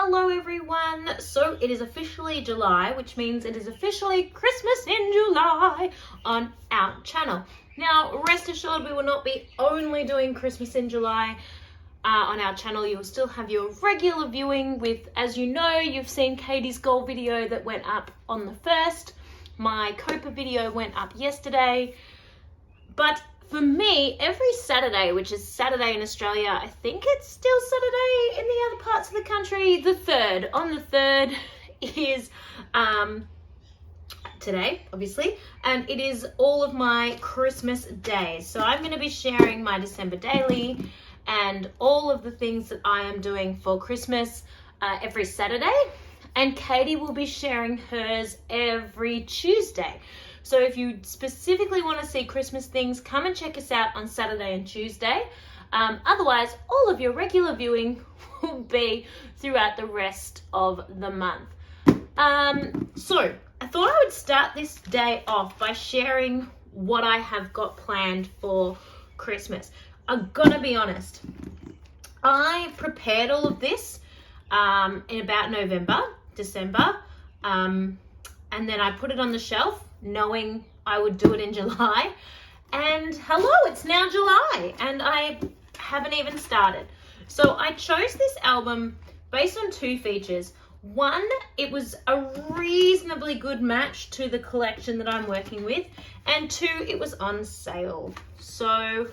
Hello everyone. So it is officially July, which means it is officially Christmas in July on our channel. Now, rest assured, we will not be only doing Christmas in July on our channel. You will still have your regular viewing with, as you know, you've seen Katie's goal video that went up on the 1st. My Copa video went up yesterday. But for me, every Saturday, which is Saturday in Australia, I think it's still Saturday in the other parts of the country, the 3rd. On the 3rd is today, obviously, and it is all of my Christmas days. So I'm going to be sharing my December daily and all of the things that I am doing for Christmas every Saturday. And Katie will be sharing hers every Tuesday. So if you specifically want to see Christmas things, come and check us out on Saturday and Tuesday. Otherwise, all of your regular viewing will be throughout the rest of the month. So I thought I would start this day off by sharing what I have got planned for Christmas. I'm gonna be honest. I prepared all of this in about November, December, and then I put it on the shelf knowing I would do it in July. And hello, it's now July and I haven't even started. So I chose this album based on two features. One, it was a reasonably good match to the collection that I'm working with, and two, it was on sale. So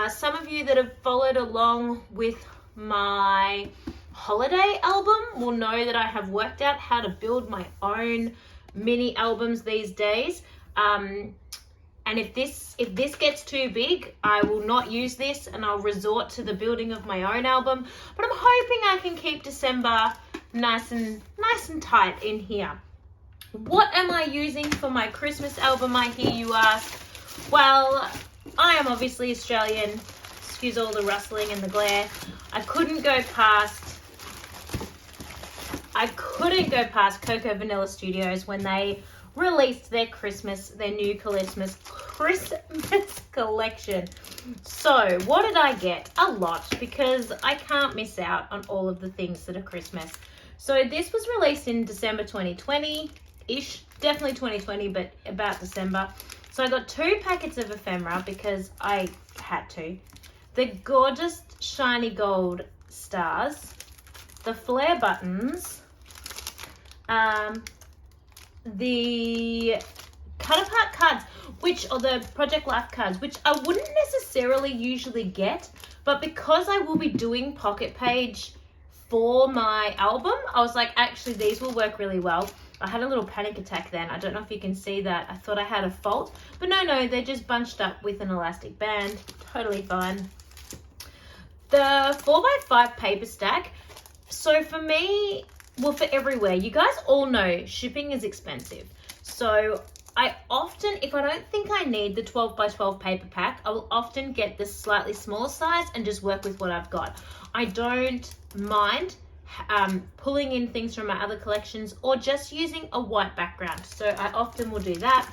some of you that have followed along with my holiday album will know that I have worked out how to build my own mini albums these days. And if this gets too big, I will not use this and I'll resort to the building of my own album. But I'm hoping I can keep December nice and tight in here. What am I using for my Christmas album, I hear you ask? Well, I am obviously Australian. Excuse all the rustling and the glare. I couldn't go past Coco Vanilla Studios when they released their new Christmas collection. So what did I get? A lot, because I can't miss out on all of the things that are Christmas. So this was released in December 2020-ish, definitely 2020, but about December. So I got 2 packets of ephemera because I had to. The gorgeous shiny gold stars, the flare buttons, the cut apart cards, or the Project Life cards, which I wouldn't necessarily usually get, but because I will be doing pocket page for my album, I was like, actually these will work really well. I had a little panic attack then. I don't know if you can see that. I thought I had a fault, but no, they're just bunched up with an elastic band. Totally fine. The 4x5 paper stack. So for me, well, for everywhere, you guys all know shipping is expensive. So I often, if I don't think I need the 12x12 paper pack, I will often get the slightly smaller size and just work with what I've got. I don't mind pulling in things from my other collections or just using a white background. So I often will do that.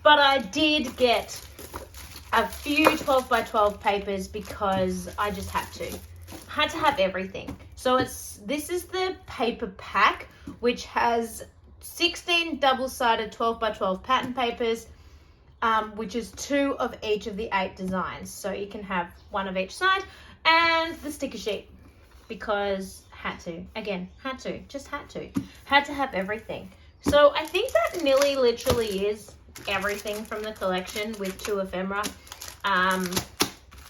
But I did get a few 12x12 papers because I just had to. Had to have everything. So this is the paper pack, which has 16 double-sided 12x12 pattern papers, which is 2 of each of the 8 designs. So you can have 1 of each side, and the sticker sheet, because had to. Again, had to. Just had to. Had to have everything. So I think that nearly literally is everything from the collection with 2 ephemera,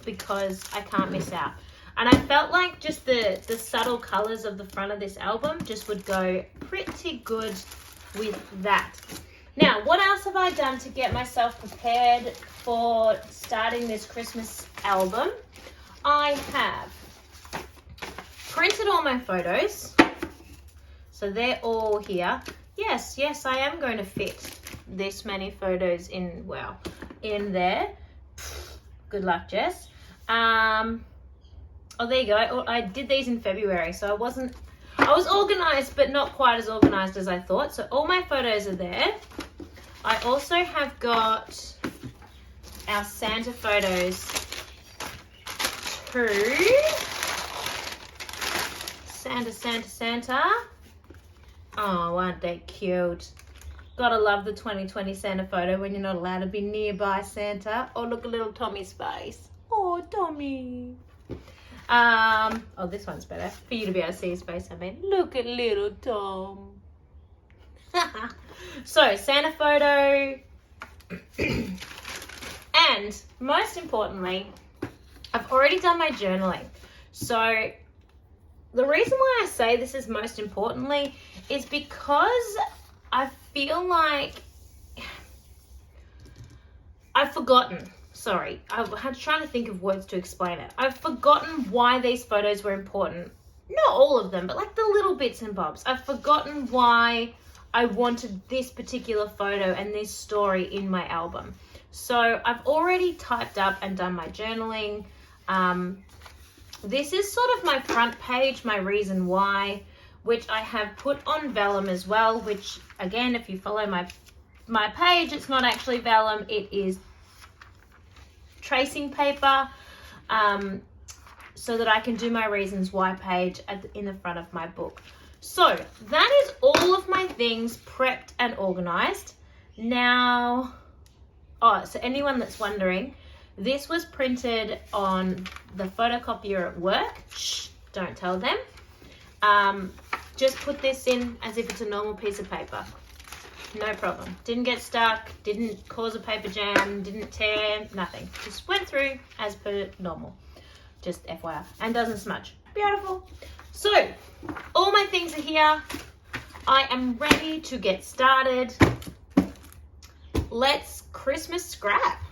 because I can't miss out. And I felt like just the subtle colors of the front of this album just would go pretty good with that. Now, what else have I done to get myself prepared for starting this Christmas album? I have printed all my photos. So they're all here. Yes, I am going to fit this many photos in there. Good luck, Jess. Oh, there you go. I did these in February, so I was organized, but not quite as organized as I thought. So all my photos are there. I also have got our Santa photos too. Santa, Santa, Santa. Oh, aren't they cute? Gotta love the 2020 Santa photo when you're not allowed to be nearby Santa. Oh, look at little Tommy's face. Oh, Tommy. Oh, this one's better for you to be able to see his face. I mean, look at little Tom. So, Santa photo. And most importantly, I've already done my journaling. So, the reason why I say this is most importantly is because I feel like I've forgotten. Sorry, I'm trying to think of words to explain it. I've forgotten why these photos were important. Not all of them, but like the little bits and bobs. I've forgotten why I wanted this particular photo and this story in my album. So I've already typed up and done my journaling. This is sort of my front page, my reason why, which I have put on vellum as well, which again, if you follow my page, it's not actually vellum, it is tracing paper, so that I can do my reasons why page in the front of my book. So that is all of my things prepped and organized. Now, so anyone that's wondering, this was printed on the photocopier at work. Shh, don't tell them. Just put this in as if it's a normal piece of paper. No problem. Didn't get stuck, didn't cause a paper jam, didn't tear, nothing. Just went through as per normal. Just FYI. And doesn't smudge. Beautiful. So, all my things are here. I am ready to get started. Let's Christmas scrap.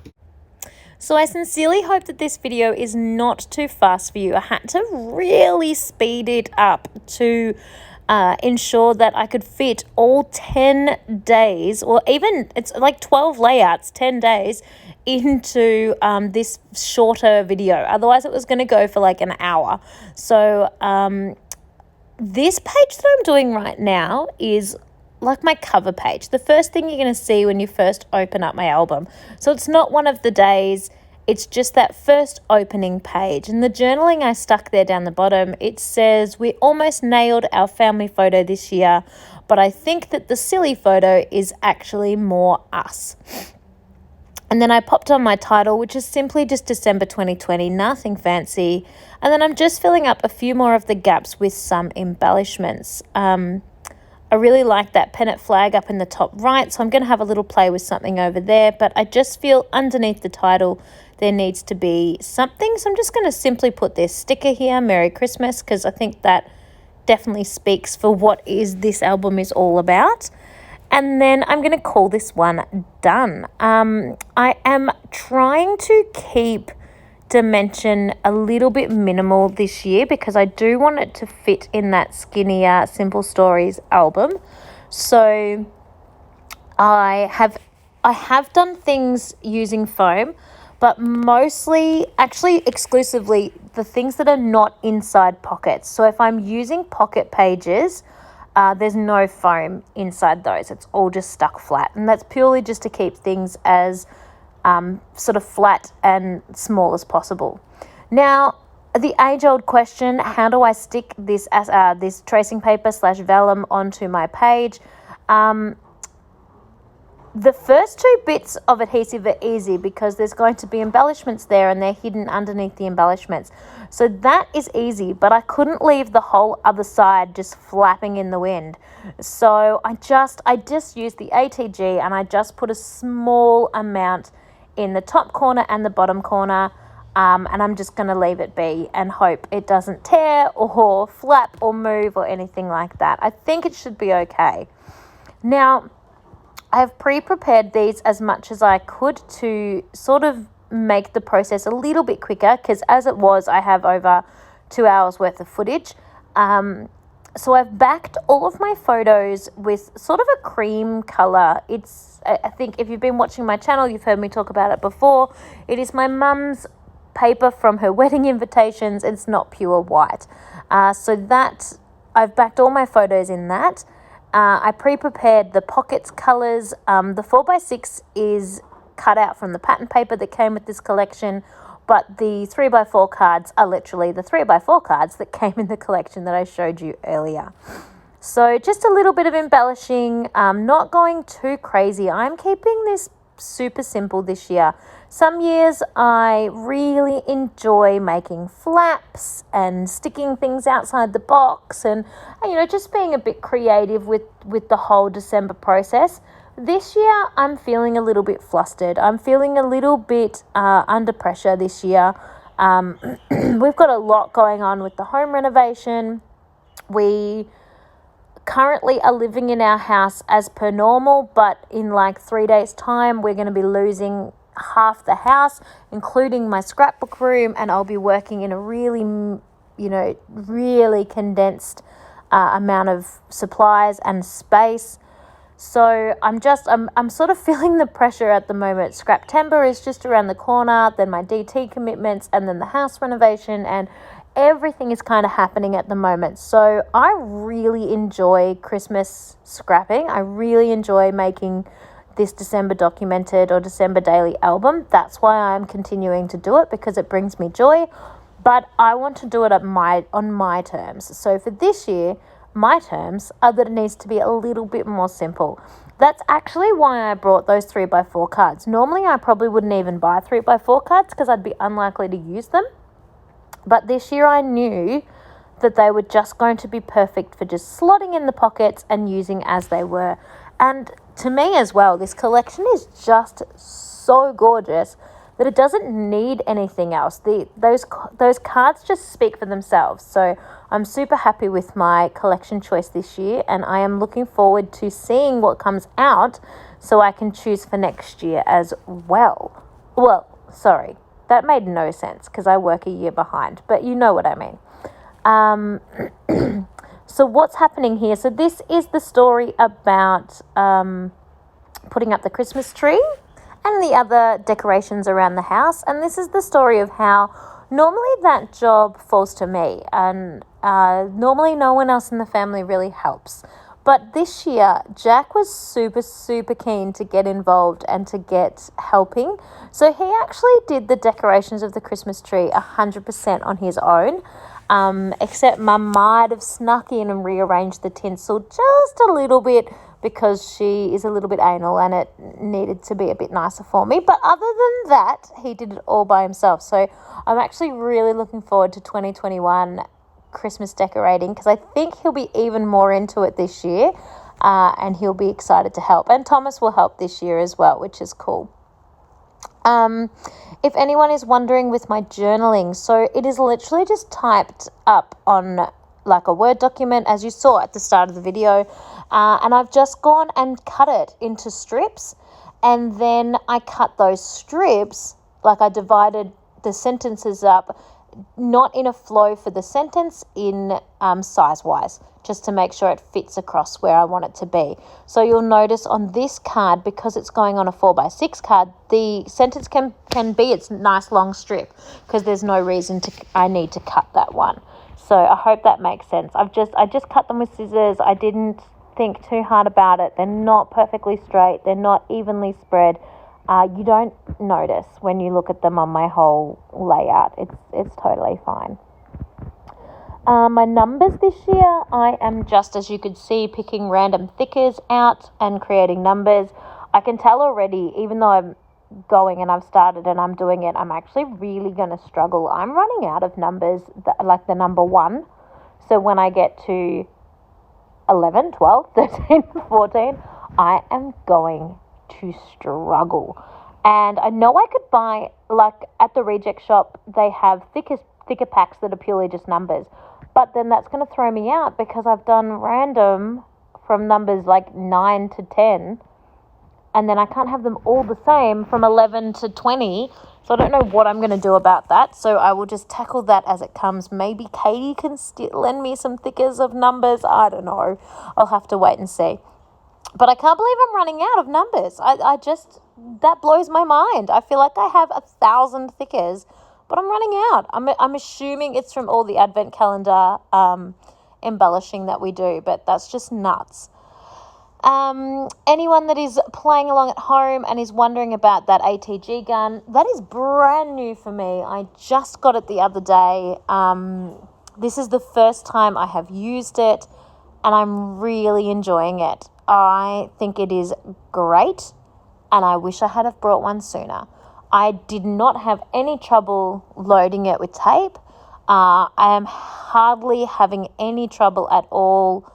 So I sincerely hope that this video is not too fast for you. I had to really speed it up to ensure that I could fit all 10 days, or even it's like 12 layouts, 10 days into this shorter video. Otherwise it was going to go for like an hour. So this page that I'm doing right now is like my cover page, the first thing you're going to see when you first open up my album. So it's not one of the days, it's just that first opening page. And the journaling I stuck there down the bottom, it says, we almost nailed our family photo this year, but I think that the silly photo is actually more us. And then I popped on my title, which is simply just December 2020, nothing fancy. And then I'm just filling up a few more of the gaps with some embellishments. I really like that pennant flag up in the top right, so I'm going to have a little play with something over there, but I just feel underneath the title there needs to be something, so I'm just going to simply put this sticker here, Merry Christmas, because I think that definitely speaks for what this album is all about. And then I'm going to call this one done. I am trying to keep dimension a little bit minimal this year because I do want it to fit in that skinnier Simple Stories album. So I have done things using foam, but mostly, actually exclusively, the things that are not inside pockets. So if I'm using pocket pages, there's no foam inside those. It's all just stuck flat, and that's purely just to keep things as sort of flat and small as possible. Now, the age-old question, how do I stick this this tracing paper / vellum onto my page? The first 2 bits of adhesive are easy because there's going to be embellishments there and they're hidden underneath the embellishments. So that is easy, but I couldn't leave the whole other side just flapping in the wind. So I just used the ATG and I just put a small amount in the top corner and the bottom corner, and I'm just going to leave it be and hope it doesn't tear or flap or move or anything like that. I think it should be okay. Now, I've pre-prepared these as much as I could to sort of make the process a little bit quicker, because as it was, I have over 2 hours worth of footage. So I've backed all of my photos with sort of a cream color. I think if you've been watching my channel, you've heard me talk about it before. It is my mum's paper from her wedding invitations. It's not pure white. So that I've backed all my photos in that. I pre-prepared the pockets colors. The 4x6 is cut out from the pattern paper that came with this collection, but the 3x4 cards are literally the 3x4 cards that came in the collection that I showed you earlier. So just a little bit of embellishing, not going too crazy. I'm keeping this super simple this year. Some years I really enjoy making flaps and sticking things outside the box and just being a bit creative with the whole December process. This year I'm feeling a little bit flustered. I'm feeling a little bit under pressure this year. We've got a lot going on with the home renovation. We currently are living in our house as per normal, but in like 3 days' time, we're going to be losing half the house, including my scrapbook room, and I'll be working in a really, really condensed amount of supplies and space. So I'm sort of feeling the pressure at the moment. Scraptember is just around the corner, then my DT commitments, and then the house renovation, and everything is kind of happening at the moment. So I really enjoy Christmas scrapping. I really enjoy making this December documented or December daily album. That's why I'm continuing to do it, because it brings me joy. But I want to do it on my terms. So for this year, my terms are that it needs to be a little bit more simple. That's actually why I brought those 3x4 cards. Normally I probably wouldn't even buy 3x4 cards because I'd be unlikely to use them. But this year I knew that they were just going to be perfect for just slotting in the pockets and using as they were. And to me as well, this collection is just so gorgeous that it doesn't need anything else. Those cards just speak for themselves. So I'm super happy with my collection choice this year, and I am looking forward to seeing what comes out so I can choose for next year as well. Well, sorry. That made no sense because I work a year behind, but you know what I mean. So what's happening here? So this is the story about putting up the Christmas tree and the other decorations around the house. And this is the story of how normally that job falls to me, and normally no one else in the family really helps. But this year, Jack was super, super keen to get involved and to get helping. So he actually did the decorations of the Christmas tree 100% on his own, except Mum might have snuck in and rearranged the tinsel just a little bit because she is a little bit anal and it needed to be a bit nicer for me. But other than that, he did it all by himself. So I'm actually really looking forward to 2021 Christmas decorating, because I think he'll be even more into it this year, and he'll be excited to help. And Thomas will help this year as well, which is cool. If anyone is wondering with my journaling, so it is literally just typed up on like a Word document, as you saw at the start of the video, and I've just gone and cut it into strips, and then I cut those strips, like I divided the sentences up, not in a flow for the sentence, in size-wise, just to make sure it fits across where I want it to be. So you'll notice on this card, because it's going on a 4x6 card, the sentence can be its nice long strip, because there's no reason I need to cut that one. So I hope that makes sense. I just cut them with scissors. I didn't think too hard about it. They're not perfectly straight. They're not evenly spread. You don't notice when you look at them on my whole layout. It's totally fine. My numbers this year, I am just, as you could see, picking random thickers out and creating numbers. I can tell already, even though I'm going and I've started and I'm doing it, I'm actually really going to struggle. I'm running out of numbers, like the number 1. So when I get to 11, 12, 13, 14, I am going to struggle. And I know I could buy, like at the reject shop, they have thicker packs that are purely just numbers, but then that's going to throw me out because I've done random from numbers like 9 to 10, and then I can't have them all the same from 11 to 20, so I don't know what I'm going to do about that. So I will just tackle that as it comes. Maybe Katie can lend me some thickers of numbers. I don't know. I'll have to wait and see. But I can't believe I'm running out of numbers. I just, that blows my mind. I feel like I have 1,000 thickers, but I'm running out. I'm assuming it's from all the advent calendar embellishing that we do, but that's just nuts. Anyone that is playing along at home and is wondering about that ATG gun, that is brand new for me. I just got it the other day. This is the first time I have used it, and I'm really enjoying it. I think it is great, and I wish I had have brought one sooner. I did not have any trouble loading it with tape. I am hardly having any trouble at all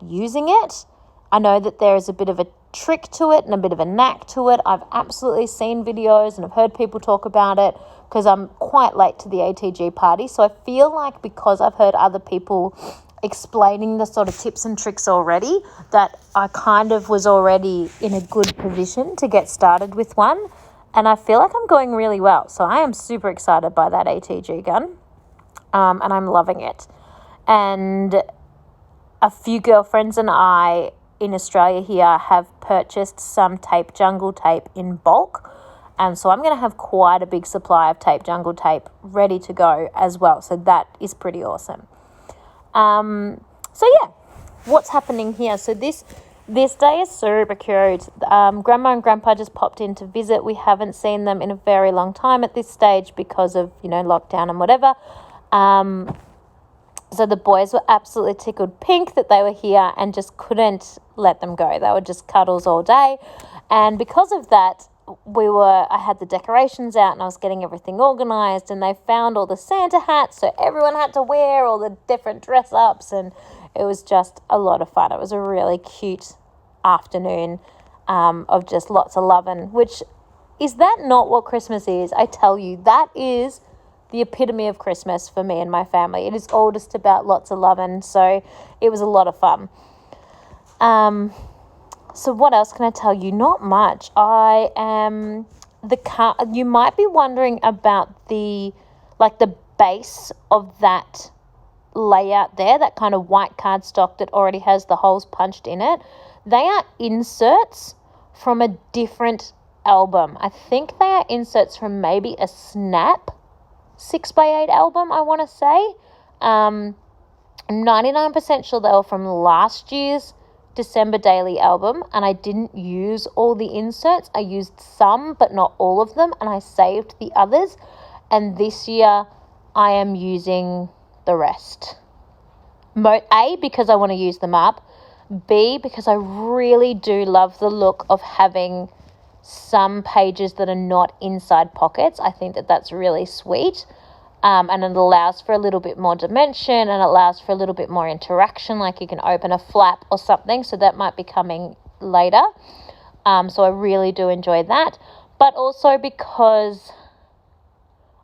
using it. I know that there is a bit of a trick to it and a bit of a knack to it. I've absolutely seen videos and I've heard people talk about it because I'm quite late to the ATG party. So I feel like because I've heard other people explaining the sort of tips and tricks already, that I kind of was already in a good position to get started with one. And I feel like I'm going really well. So I am super excited by that ATG gun, and I'm loving it. And a few girlfriends and I in Australia here have purchased some tape, jungle tape, in bulk. And so I'm going to have quite a big supply of tape, jungle tape, ready to go as well. So that is pretty awesome. What's happening here? So this day is super cute. Grandma and Grandpa just popped in to visit. We haven't seen them in a very long time at this stage because of, lockdown and whatever. So the boys were absolutely tickled pink that they were here and just couldn't let them go. They were just cuddles all day. And because of that, I had the decorations out and I was getting everything organized, and they found all the Santa hats. So everyone had to wear all the different dress ups, and it was just a lot of fun. It was a really cute afternoon of just lots of loving, which is that not what Christmas is? I tell you, that is the epitome of Christmas for me and my family. It is all just about lots of loving. So it was a lot of fun. So what else can I tell you? Not much. You might be wondering about the base of that layout there, that kind of white cardstock that already has the holes punched in it. They are inserts from a different album. I think they are inserts from maybe a Snap 6x8 album, I want to say. I'm 99% sure they were from last year's December Daily album, and I didn't use all the inserts. I used some, but not all of them, and I saved the others. And this year, I am using the rest. A, because I want to use them up. B, because I really do love the look of having some pages that are not inside pockets. I think that that's really sweet. And it allows for a little bit more dimension, and it allows for a little bit more interaction, like you can open a flap or something. So that might be coming later. So I really do enjoy that. But also because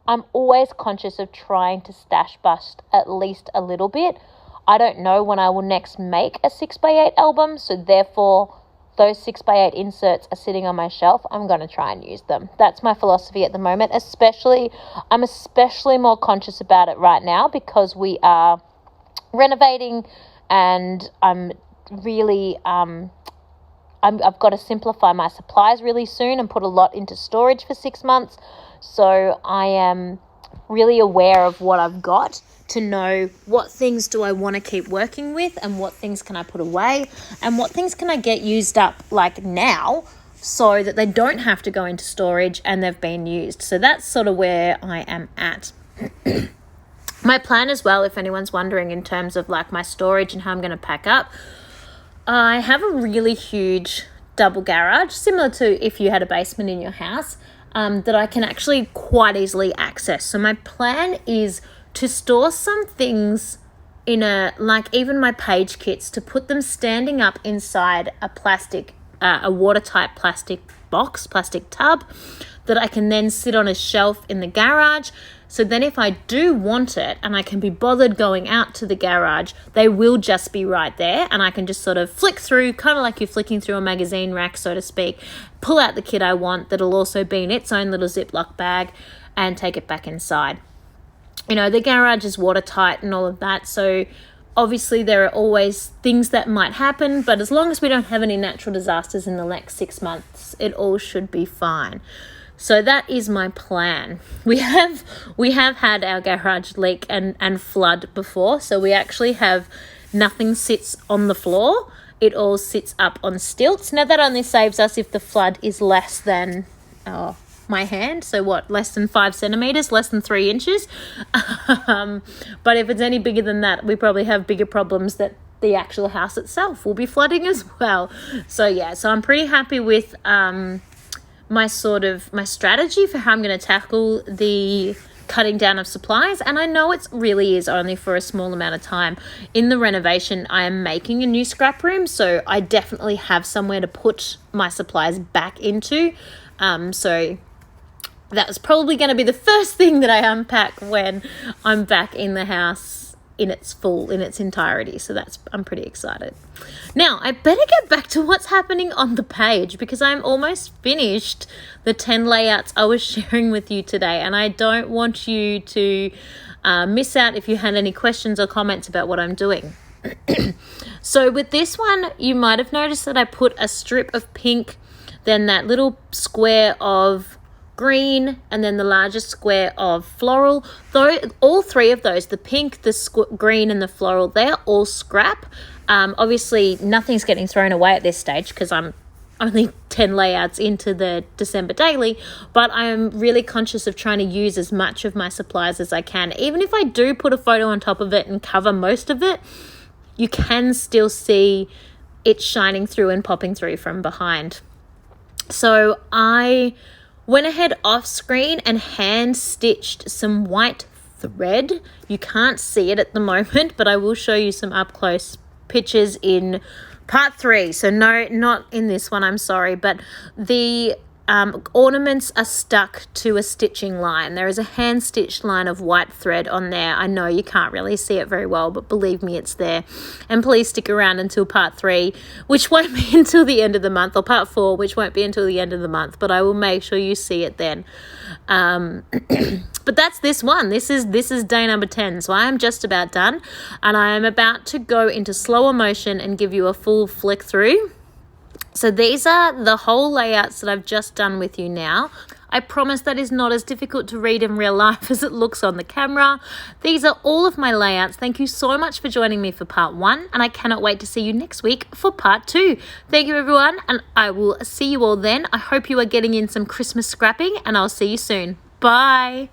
I'm always conscious of trying to stash bust at least a little bit. I don't know when I will next make a 6x8 album, so therefore those 6x8 inserts are sitting on my shelf. I'm going to try and use them. That's my philosophy at the moment. I'm especially more conscious about it right now because we are renovating, and I'm really I've got to simplify my supplies really soon and put a lot into storage for 6 months. So I am really aware of what I've got to know what things do I want to keep working with, and what things can I put away, and what things can I get used up now so that they don't have to go into storage and they've been used. So that's sort of where I am at. My plan as well, if anyone's wondering, in terms of my storage and how I'm going to pack up, I have a really huge double garage, similar to if you had a basement in your house, that I can actually quite easily access. So my plan is to store some things in even my page kits, to put them standing up inside a watertight plastic box, plastic tub, that I can then sit on a shelf in the garage. So then if I do want it and I can be bothered going out to the garage, they will just be right there, and I can just sort of flick through, kind of like you're flicking through a magazine rack, so to speak, pull out the kit I want that'll also be in its own little Ziploc bag, and take it back inside. The garage is watertight and all of that, so obviously there are always things that might happen, but as long as we don't have any natural disasters in the next 6 months, it all should be fine. So that is my plan. We have had our garage leak and flood before, so we actually have nothing sits on the floor. it all sits up on stilts. Now that only saves us if the flood is less than my hand, so what, less than 5 centimeters, less than 3 inches. But if it's any bigger than that, we probably have bigger problems that the actual house itself will be flooding as well. So yeah, so I'm pretty happy with my strategy for how I'm going to tackle the cutting down of supplies. And I know it really is only for a small amount of time. In the renovation, I am making a new scrap room, so I definitely have somewhere to put my supplies back into. So that's probably going to be the first thing that I unpack when I'm back in the house in its entirety. So I'm pretty excited. Now, I better get back to what's happening on the page, because I'm almost finished the 10 layouts I was sharing with you today, and I don't want you to miss out if you had any questions or comments about what I'm doing. So with this one, you might have noticed that I put a strip of pink, then that little square of green, and then the largest square of floral. Though all three of those, the pink, the green, and the floral, they're all scrap. Obviously, nothing's getting thrown away at this stage because I'm only 10 layouts into the December daily, but I'm really conscious of trying to use as much of my supplies as I can. Even if I do put a photo on top of it and cover most of it, you can still see it shining through and popping through from behind. So I went ahead off screen and hand stitched some white thread. You can't see it at the moment, but I will show you some up close pictures in part 3. So no, not in this one, I'm sorry, but the ornaments are stuck to a stitching line. There is a hand stitched line of white thread on there. I know you can't really see it very well, but believe me, it's there. And please stick around until part 3, which won't be until the end of the month, or part 4, which won't be until the end of the month, but I will make sure you see it then. But that's this one. This is day number 10. So I am just about done, and I am about to go into slower motion and give you a full flick through. So these are the whole layouts that I've just done with you now. I promise that is not as difficult to read in real life as it looks on the camera. These are all of my layouts. Thank you so much for joining me for part 1, and I cannot wait to see you next week for part 2. Thank you, everyone, and I will see you all then. I hope you are getting in some Christmas scrapping, and I'll see you soon. Bye.